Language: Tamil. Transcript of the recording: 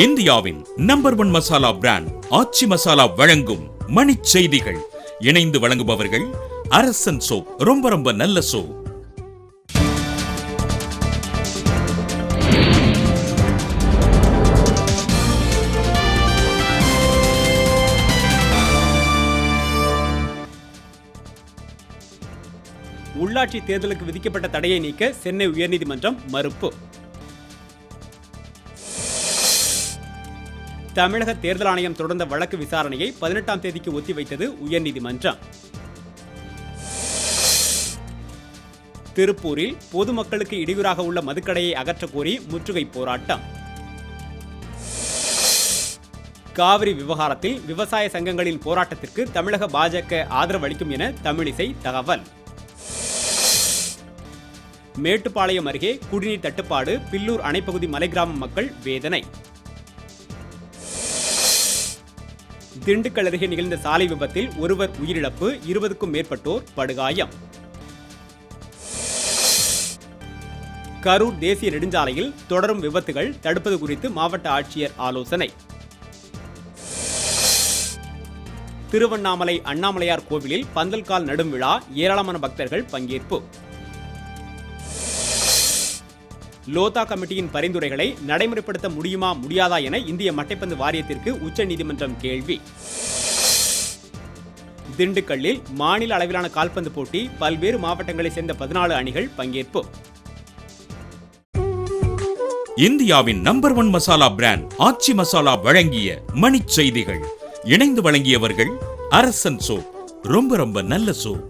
இந்தியாவின் நம்பர் 1 மசாலா பிராண்ட் ஆச்சி மசாலா வழங்கும் மணிச் செய்திகள். இணைந்து வழங்குபவர்கள் அரசன் சோப். ரொம்ப ரொம்ப நல்ல சோப். உள்ளாட்சி தேர்தலுக்கு விதிக்கப்பட்ட தடையை நீக்க சென்னை உயர்நீதிமன்றம் மறுப்பு. தமிழக தேர்தல் ஆணையம் தொடர்ந்த வழக்கு விசாரணையை 18ஆம் தேதிக்கு ஒத்திவைத்தது உயர்நீதிமன்றம். திருப்பூரில் பொதுமக்களுக்கு இடையூறாக உள்ள மதுக்கடையை அகற்றக் கோரி முற்றுகை போராட்டம். காவிரி விவகாரத்தில் விவசாய சங்கங்களின் போராட்டத்திற்கு தமிழக பாஜக ஆதரவு அளிக்கும் என தமிழிசை தகவல். மேட்டுப்பாளையம் அருகே குடிநீர் தட்டுப்பாடு, பில்லூர் அணைப்பகுதி மலைக்கிராம மக்கள் வேதனை. திண்டுக்கல் அருகே நிகழ்ந்த சாலை விபத்தில் ஒருவர் உயிரிழப்பு, 20க்கும் மேற்பட்டோர் படுகாயம். கரூர் தேசிய நெடுஞ்சாலையில் தொடரும் விபத்துகள் தடுப்பது குறித்து மாவட்ட ஆட்சியர் ஆலோசனை. திருவண்ணாமலை அண்ணாமலையார் கோவிலில் பந்தல்கால் நடும் விழா, ஏராளமான பக்தர்கள் பங்கேற்பு. லோதா கமிட்டியின் பரிந்துரைகளை நடைமுறைப்படுத்த முடியுமா முடியாதா என இந்திய மட்டைப்பந்து வாரியத்திற்கு உச்சநீதிமன்றம் கேள்வி. திண்டுக்கல்லில் மாநில அளவிலான கால்பந்து போட்டி, பல்வேறு மாவட்டங்களைச் சேர்ந்த 14 அணிகள் பங்கேற்பு. இந்தியாவின் நம்பர் 1 மசாலா பிராண்ட் ஆச்சி மசாலா வழங்கிய மணிச் செய்திகள். இணைந்து வழங்கியவர்கள் அரசன் சோப். ரொம்ப ரொம்ப நல்ல சோப்.